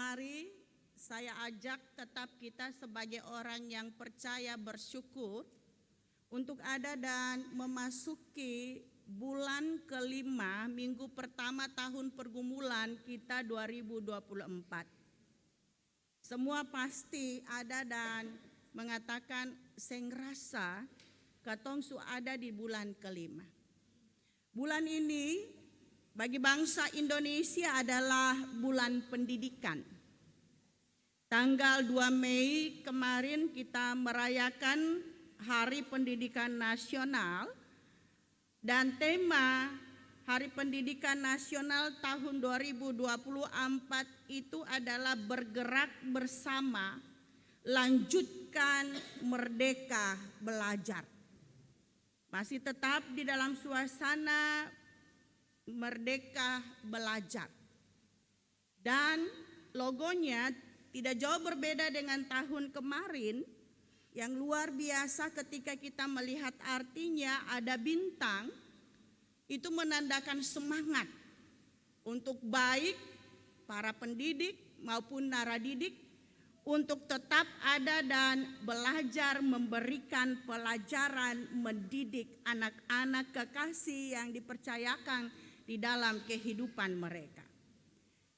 Mari saya ajak tetap kita sebagai orang yang percaya bersyukur untuk ada dan memasuki bulan kelima minggu pertama tahun pergumulan kita 2024. Semua pasti ada dan mengatakan seng rasa katong su ada di bulan kelima. Bulan ini bagi bangsa Indonesia adalah bulan pendidikan. Tanggal 2 Mei kemarin kita merayakan Hari Pendidikan Nasional dan tema Hari Pendidikan Nasional tahun 2024 itu adalah bergerak bersama, lanjutkan merdeka belajar. Masih tetap di dalam suasana merdeka belajar. Dan logonya tidak jauh berbeda dengan tahun kemarin. Yang luar biasa ketika kita melihat artinya ada bintang, itu menandakan semangat untuk baik para pendidik maupun naradidik untuk tetap ada dan belajar memberikan pelajaran mendidik anak-anak kekasih yang dipercayakan di dalam kehidupan mereka.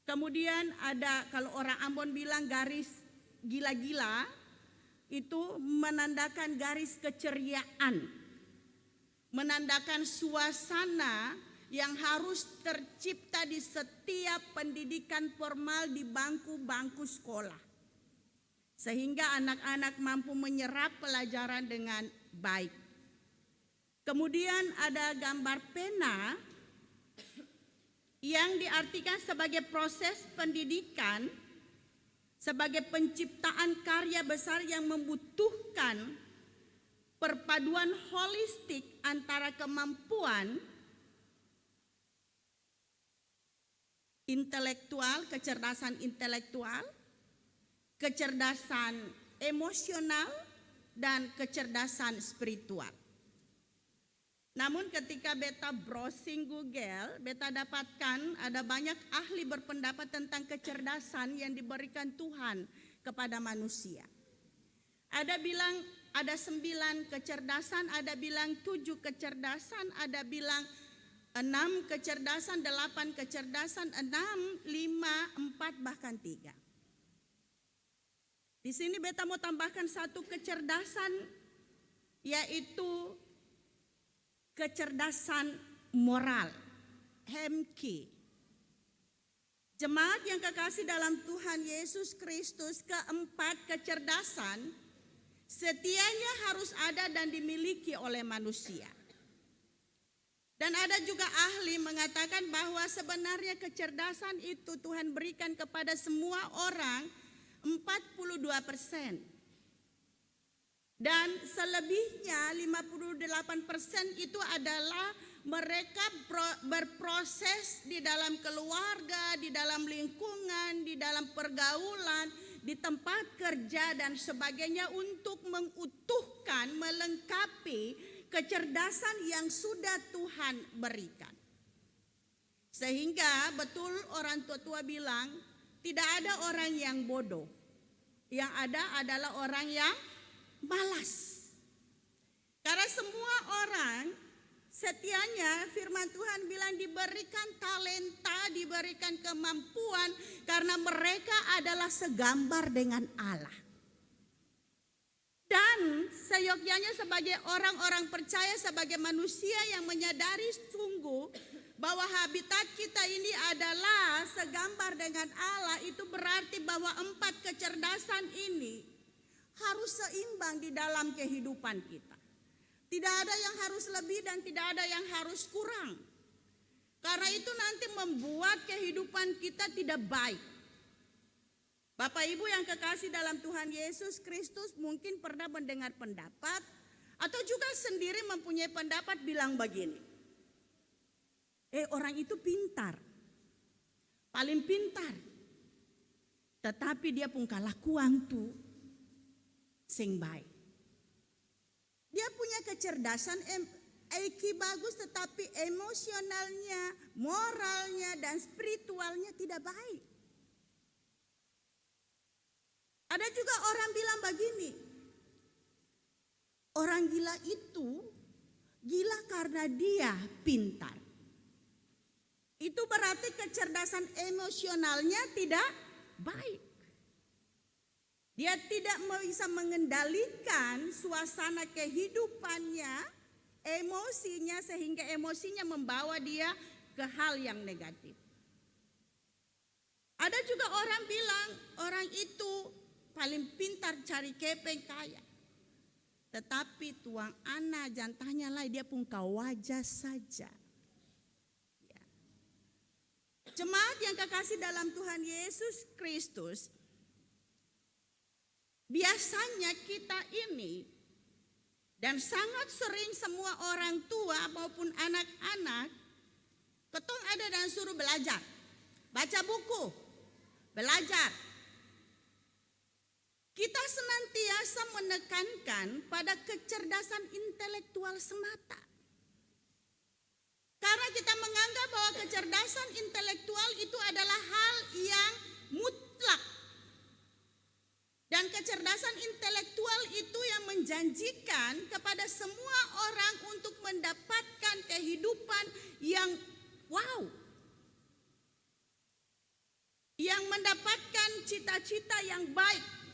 Kemudian ada, kalau orang Ambon bilang garis gila-gila, itu menandakan garis keceriaan, menandakan suasana yang harus tercipta di setiap pendidikan formal di bangku-bangku sekolah, sehingga anak-anak mampu menyerap pelajaran dengan baik. Kemudian ada gambar pena yang diartikan sebagai proses pendidikan, sebagai penciptaan karya besar yang membutuhkan perpaduan holistik antara kemampuan intelektual, kecerdasan intelektual, kecerdasan emosional, dan kecerdasan spiritual. Namun ketika beta browsing Google, beta dapatkan ada banyak ahli berpendapat tentang kecerdasan yang diberikan Tuhan kepada manusia. Ada bilang ada 9 kecerdasan, ada bilang 7 kecerdasan, ada bilang 6 kecerdasan, 8 kecerdasan, 6, 5, 4, bahkan 3. Di sini beta mau tambahkan satu kecerdasan, yaitu kecerdasan moral, HMK. Jemaat yang kekasih dalam Tuhan Yesus Kristus, keempat kecerdasan setianya harus ada dan dimiliki oleh manusia. Dan ada juga ahli mengatakan bahwa sebenarnya kecerdasan itu Tuhan berikan kepada semua orang 42%. Dan selebihnya 58% itu adalah mereka berproses di dalam keluarga, di dalam lingkungan, di dalam pergaulan, di tempat kerja dan sebagainya untuk mengutuhkan, melengkapi kecerdasan yang sudah Tuhan berikan. Sehingga betul orang tua-tua bilang tidak ada orang yang bodoh. Yang ada adalah orang yang malas. Karena semua orang setianya firman Tuhan bilang diberikan talenta, diberikan kemampuan karena mereka adalah segambar dengan Allah. Dan seyogyanya sebagai orang-orang percaya, sebagai manusia yang menyadari sungguh bahwa habitat kita ini adalah segambar dengan Allah, itu berarti bahwa 4 kecerdasan ini harus seimbang di dalam kehidupan kita. Tidak ada yang harus lebih dan tidak ada yang harus kurang. Karena itu nanti membuat kehidupan kita tidak baik. Bapak Ibu yang kekasih dalam Tuhan Yesus Kristus mungkin pernah mendengar pendapat atau juga sendiri mempunyai pendapat bilang begini. Orang itu pintar. Paling pintar. Tetapi dia pun kalakuan tuh sing baik. Dia punya kecerdasan IQ bagus, tetapi emosionalnya, moralnya, dan spiritualnya tidak baik. Ada juga orang bilang begini, orang gila itu gila karena dia pintar. Itu berarti kecerdasan emosionalnya tidak baik. Dia tidak bisa mengendalikan suasana kehidupannya, emosinya, sehingga emosinya membawa dia ke hal yang negatif. Ada juga orang bilang orang itu paling pintar cari kepeng kaya. Tetapi tuang anak jantahnya lah dia pun kau wajah saja. Ya. Jemaat yang kekasih dalam Tuhan Yesus Kristus, biasanya kita ini dan sangat sering semua orang tua maupun anak-anak, ketong ada dan suruh belajar, baca buku, belajar. Kita senantiasa menekankan pada kecerdasan intelektual semata. Karena kita menganggap bahwa kecerdasan intelektual itu adalah hal yang mutlak. Dan kecerdasan intelektual itu yang menjanjikan kepada semua orang untuk mendapatkan kehidupan yang wow. Yang mendapatkan cita-cita yang baik.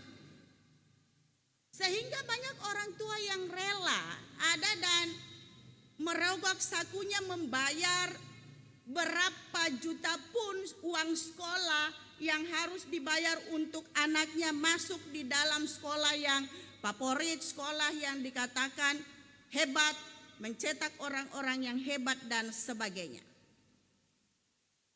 Sehingga banyak orang tua yang rela ada dan merogoh sakunya membayar berapa juta pun uang sekolah yang harus dibayar untuk anaknya masuk di dalam sekolah yang favorit, sekolah yang dikatakan hebat, mencetak orang-orang yang hebat dan sebagainya.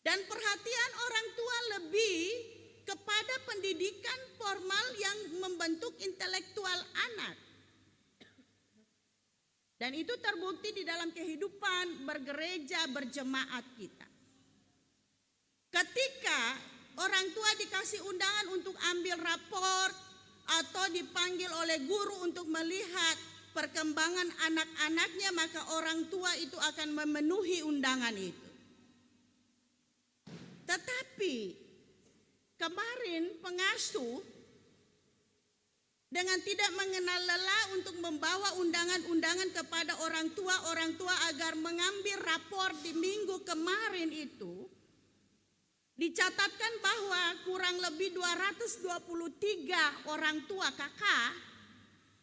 Dan perhatian orang tua lebih kepada pendidikan formal yang membentuk intelektual anak. Dan itu terbukti di dalam kehidupan bergereja, berjemaat kita. Ketika orang tua dikasih undangan untuk ambil rapor atau dipanggil oleh guru untuk melihat perkembangan anak-anaknya, maka orang tua itu akan memenuhi undangan itu. Tetapi kemarin pengasuh dengan tidak mengenal lelah untuk membawa undangan-undangan kepada orang tua agar mengambil rapor di minggu kemarin itu, dicatatkan bahwa kurang lebih 223 orang tua kakak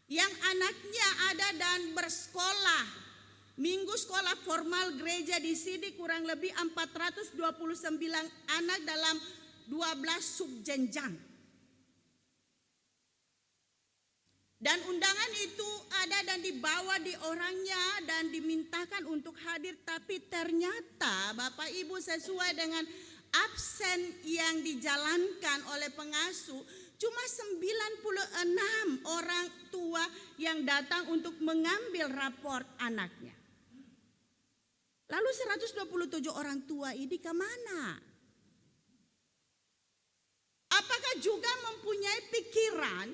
yang anaknya ada dan bersekolah. Minggu sekolah formal gereja di sini kurang lebih 429 anak dalam 12 subjenjang. Dan undangan itu ada dan dibawa di orangnya dan dimintakan untuk hadir. Tapi ternyata Bapak Ibu sesuai dengan absen yang dijalankan oleh pengasuh, cuma 96 orang tua yang datang untuk mengambil raport anaknya. Lalu 127 orang tua ini kemana? Apakah juga mempunyai pikiran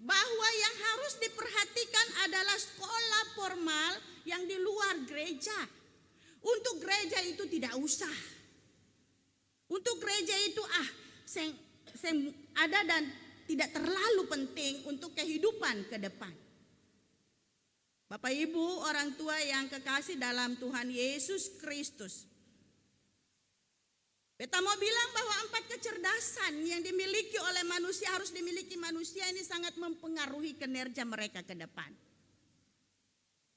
bahwa yang harus diperhatikan adalah sekolah formal yang di luar gereja? Untuk gereja itu tidak usah. Untuk gereja itu ada dan tidak terlalu penting untuk kehidupan ke depan. Bapak Ibu orang tua yang kekasih dalam Tuhan Yesus Kristus, beta mau bilang bahwa 4 kecerdasan yang dimiliki oleh manusia harus dimiliki manusia ini sangat mempengaruhi kinerja mereka ke depan.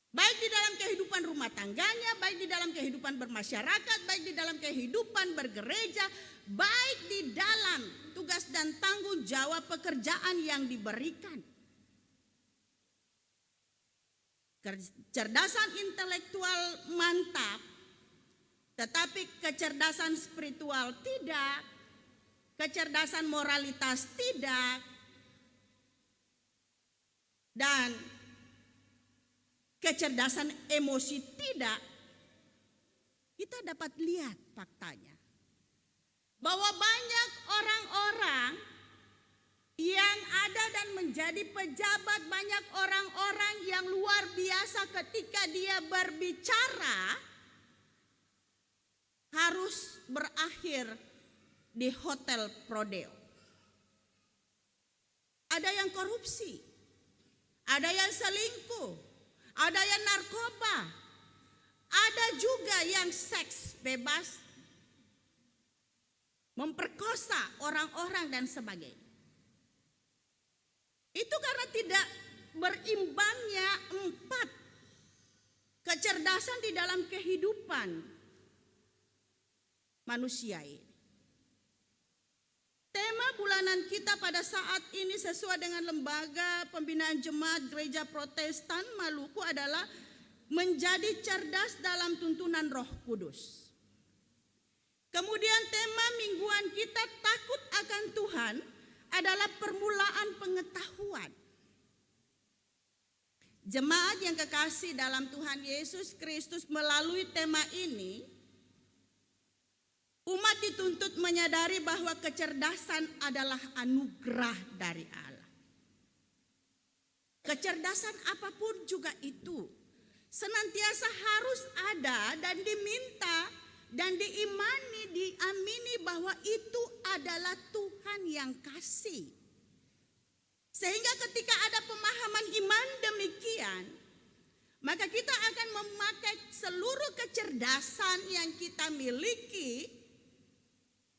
Baik di dalam kehidupan rumah tangganya, baik di dalam kehidupan bermasyarakat, baik di dalam kehidupan bergereja, baik di dalam tugas dan tanggung jawab pekerjaan yang diberikan. Kecerdasan intelektual mantap, tetapi kecerdasan spiritual tidak, kecerdasan moralitas tidak, dan kecerdasan emosi tidak. Kita dapat lihat faktanya bahwa banyak orang-orang yang ada dan menjadi pejabat, banyak orang-orang yang luar biasa ketika dia berbicara harus berakhir di hotel prodeo. ada yang korupsi, ada yang selingkuh, ada yang narkoba, ada juga yang seks bebas, memperkosa orang-orang dan sebagainya. Itu karena tidak berimbangnya 4 kecerdasan di dalam kehidupan manusia ini. Tema bulanan kita pada saat ini sesuai dengan Lembaga Pembinaan Jemaat Gereja Protestan Maluku adalah menjadi cerdas dalam tuntunan Roh Kudus. Kemudian tema mingguan kita takut akan Tuhan adalah permulaan pengetahuan. Jemaat yang kekasih dalam Tuhan Yesus Kristus, melalui tema ini umat dituntut menyadari bahwa kecerdasan adalah anugerah dari Allah. Kecerdasan apapun juga itu senantiasa harus ada dan diminta dan diamini bahwa itu adalah Tuhan yang kasih. Sehingga ketika ada pemahaman iman demikian, maka kita akan memakai seluruh kecerdasan yang kita miliki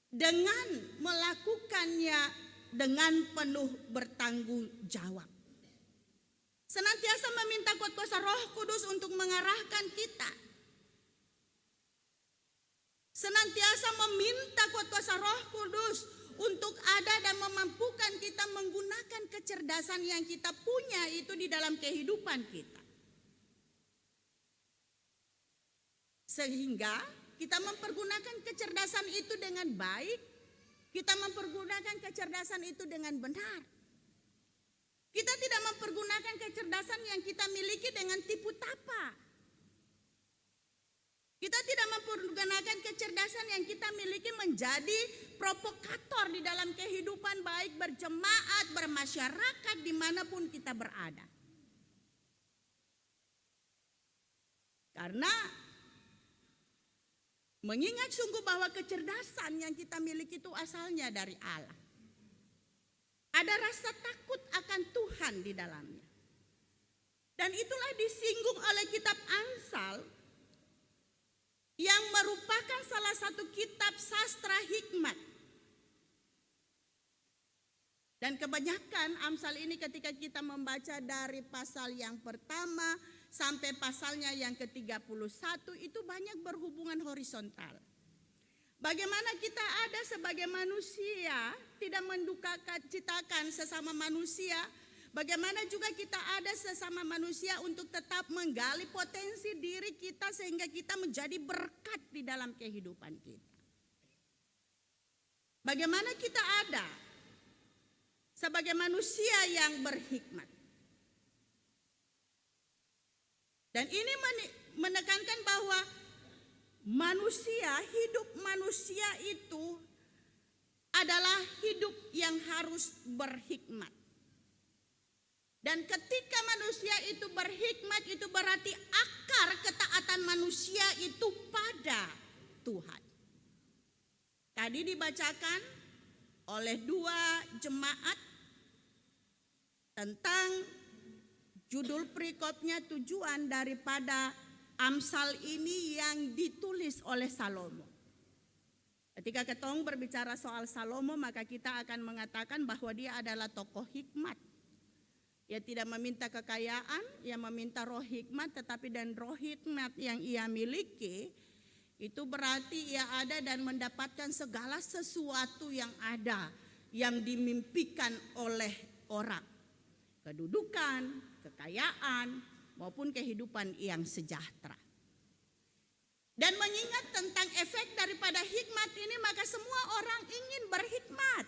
dengan melakukannya dengan penuh bertanggung jawab. Senantiasa meminta kuat kuasa Roh Kudus untuk mengarahkan kita. Senantiasa meminta kuat kuasa Roh Kudus untuk ada dan memampukan kita menggunakan kecerdasan yang kita punya itu di dalam kehidupan kita. Sehingga kita mempergunakan kecerdasan itu dengan baik, kita mempergunakan kecerdasan itu dengan benar. Kita tidak mempergunakan kecerdasan yang kita miliki dengan tipu tapa. Kita tidak mempergunakan kecerdasan yang kita miliki menjadi provokator di dalam kehidupan baik berjemaat, bermasyarakat, dimanapun kita berada. Karena mengingat sungguh bahwa kecerdasan yang kita miliki itu asalnya dari Allah. Ada rasa takut akan Tuhan di dalamnya. Dan itulah disinggung oleh kitab Amsal yang merupakan salah satu kitab sastra hikmat. Dan kebanyakan Amsal ini ketika kita membaca dari pasal yang pertama sampai pasalnya yang ke-31 itu banyak berhubungan horizontal. Bagaimana kita ada sebagai manusia tidak mendukakan citakan sesama manusia. Bagaimana juga kita ada sesama manusia untuk tetap menggali potensi diri kita sehingga kita menjadi berkat di dalam kehidupan kita. Bagaimana kita ada sebagai manusia yang berhikmat. Dan ini menekankan bahwa hidup manusia itu adalah hidup yang harus berhikmat. Dan ketika manusia itu berhikmat, itu berarti akar ketaatan manusia itu pada Tuhan. Tadi dibacakan oleh 2 jemaat tentang judul perikopnya, tujuan daripada Amsal ini yang ditulis oleh Salomo. Ketika ketong berbicara soal Salomo, maka kita akan mengatakan bahwa dia adalah tokoh hikmat. Ia tidak meminta kekayaan, ia meminta roh hikmat, tetapi dan roh hikmat yang ia miliki itu berarti ia ada dan mendapatkan segala sesuatu yang ada, yang dimimpikan oleh orang. Kedudukan, kekayaan, maupun kehidupan yang sejahtera. Dan mengingat tentang efek daripada hikmat ini, maka semua orang ingin berhikmat.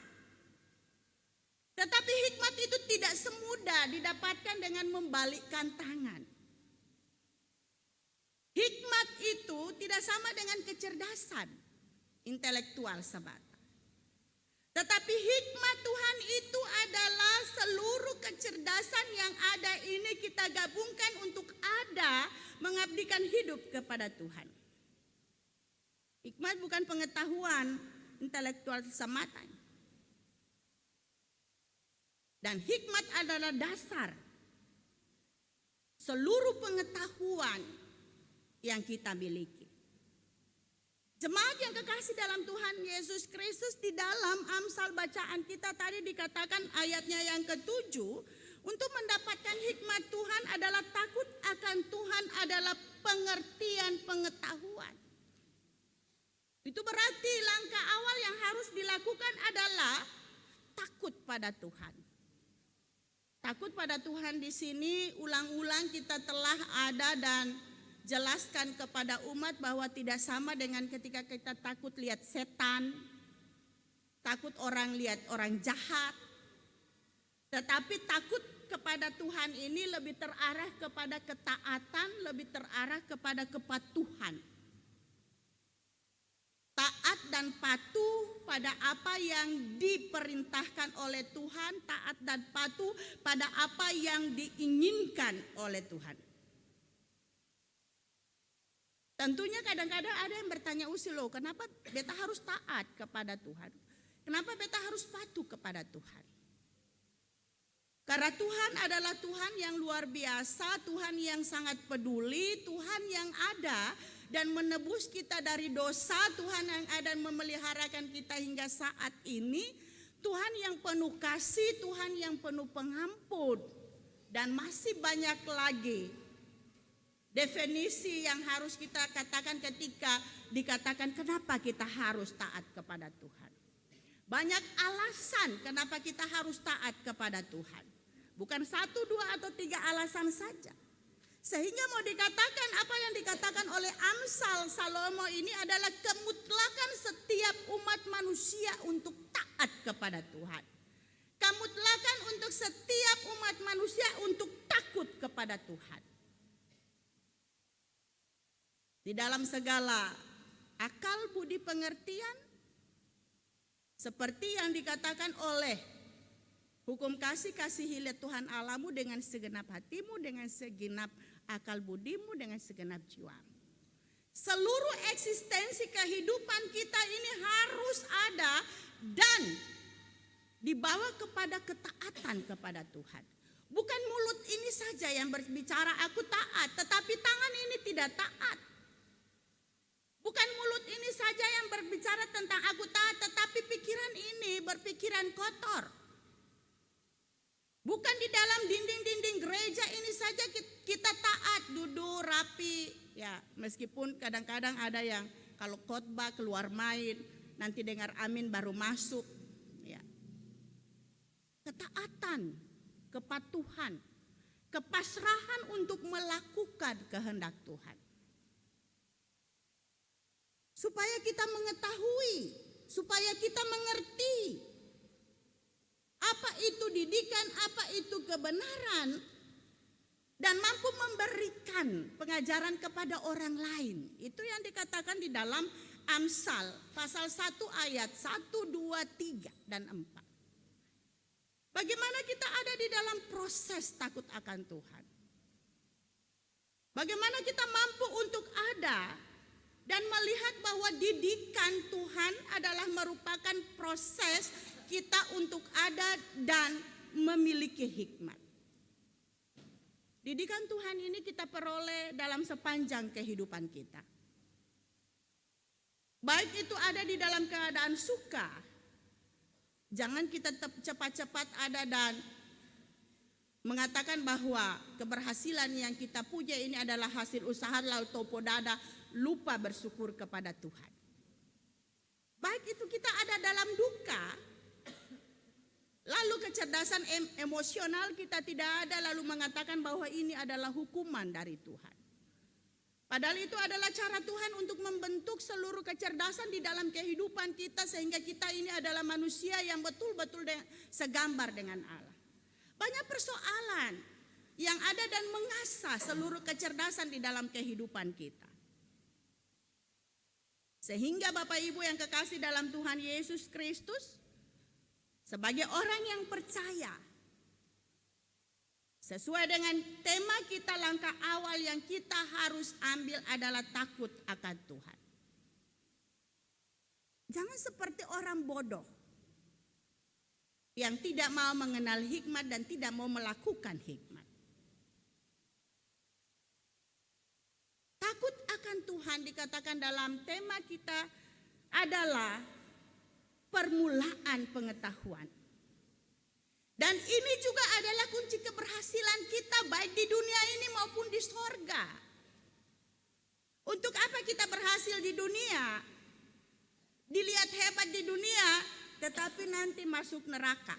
Tetapi hikmat itu tidak semudah didapatkan dengan membalikkan tangan. Hikmat itu tidak sama dengan kecerdasan intelektual semata. Tetapi hikmat Tuhan itu adalah seluruh kecerdasan yang ada ini kita gabungkan untuk ada mengabdikan hidup kepada Tuhan. Hikmat bukan pengetahuan intelektual semata. Dan hikmat adalah dasar seluruh pengetahuan yang kita miliki. Jemaat yang kekasih dalam Tuhan Yesus Kristus, di dalam Amsal bacaan kita tadi dikatakan ayatnya yang ke-7, untuk mendapatkan hikmat Tuhan adalah takut akan Tuhan adalah pengertian pengetahuan. Itu berarti langkah awal yang harus dilakukan adalah takut pada Tuhan. Takut pada Tuhan di sini ulang-ulang kita telah ada dan jelaskan kepada umat bahwa tidak sama dengan ketika kita takut lihat setan, takut orang lihat orang jahat. Tetapi takut kepada Tuhan ini lebih terarah kepada ketaatan, lebih terarah kepada kepatuhan. Taat dan patuh pada apa yang diperintahkan oleh Tuhan, taat dan patuh pada apa yang diinginkan oleh Tuhan. Tentunya kadang-kadang ada yang bertanya, loh, kenapa beta harus taat kepada Tuhan? Kenapa beta harus patuh kepada Tuhan? Karena Tuhan adalah Tuhan yang luar biasa, Tuhan yang sangat peduli, Tuhan yang ada dan menebus kita dari dosa, Tuhan yang ada dan memeliharakan kita hingga saat ini, Tuhan yang penuh kasih, Tuhan yang penuh pengampun, dan masih banyak lagi definisi yang harus kita katakan ketika dikatakan kenapa kita harus taat kepada Tuhan. Banyak alasan kenapa kita harus taat kepada Tuhan. Bukan 1, 2, atau 3 alasan saja. Sehingga mau dikatakan apa yang dikatakan oleh Amsal Salomo ini adalah kemutlakan setiap umat manusia untuk taat kepada Tuhan. Kemutlakan untuk setiap umat manusia untuk takut kepada Tuhan. Di dalam segala akal, budi, pengertian, seperti yang dikatakan oleh hukum kasih, kasihilah Tuhan Allahmu dengan segenap hatimu, dengan segenap akal budimu, dengan segenap jiwamu. Seluruh eksistensi kehidupan kita ini harus ada dan dibawa kepada ketaatan kepada Tuhan. Bukan mulut ini saja yang berbicara aku taat, tetapi tangan ini tidak taat. Bukan mulut ini saja yang berbicara tentang aku taat, tetapi pikiran ini berpikiran kotor. Bukan di dalam dinding-dinding gereja ini saja kita taat, duduk rapi. Ya, meskipun kadang-kadang ada yang kalau khotbah keluar main, nanti dengar amin baru masuk. Ya. Ketaatan, kepatuhan, kepasrahan untuk melakukan kehendak Tuhan. Supaya kita mengetahui, supaya kita mengerti apa itu didikan, apa itu kebenaran, dan mampu memberikan pengajaran kepada orang lain. Itu yang dikatakan di dalam Amsal pasal 1 ayat 1, 2, 3, dan 4. Bagaimana kita ada di dalam proses takut akan Tuhan? Bagaimana kita mampu untuk ada dan melihat bahwa didikan Tuhan adalah merupakan proses kita untuk ada dan memiliki hikmat. Didikan Tuhan ini kita peroleh dalam sepanjang kehidupan kita. Baik itu ada di dalam keadaan suka. Jangan kita cepat-cepat ada dan mengatakan bahwa keberhasilan yang kita punya ini adalah hasil usaha lalu topo dada, lupa bersyukur kepada Tuhan. Baik itu kita ada dalam duka, lalu kecerdasan emosional kita tidak ada, lalu mengatakan bahwa ini adalah hukuman dari Tuhan. Padahal itu adalah cara Tuhan untuk membentuk seluruh kecerdasan di dalam kehidupan kita, sehingga kita ini adalah manusia yang betul-betul segambar dengan Allah. Banyak persoalan yang ada dan mengasah seluruh kecerdasan di dalam kehidupan kita. Sehingga Bapak Ibu yang kekasih dalam Tuhan Yesus Kristus, sebagai orang yang percaya, sesuai dengan tema kita, langkah awal yang kita harus ambil adalah takut akan Tuhan. Jangan seperti orang bodoh. yang tidak mau mengenal hikmat dan tidak mau melakukan hikmat. Takut akan Tuhan dikatakan dalam tema kita adalah permulaan pengetahuan. Dan ini juga adalah kunci keberhasilan kita baik di dunia ini maupun di sorga. Untuk apa kita berhasil di dunia? Dilihat hebat di dunia, tetapi nanti masuk neraka.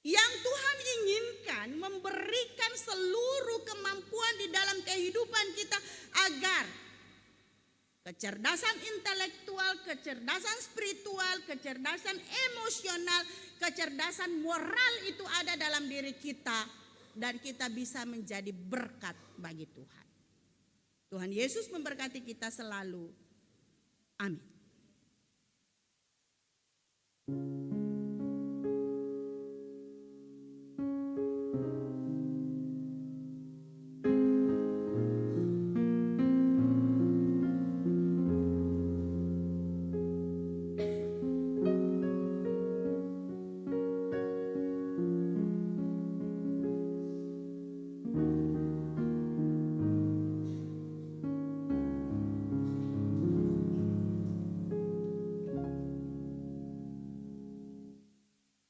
Yang Tuhan inginkan memberikan seluruh kemampuan di dalam kehidupan kita agar kecerdasan intelektual, kecerdasan spiritual, kecerdasan emosional, kecerdasan moral itu ada dalam diri kita dan kita bisa menjadi berkat bagi Tuhan. Tuhan Yesus memberkati kita selalu. Amin.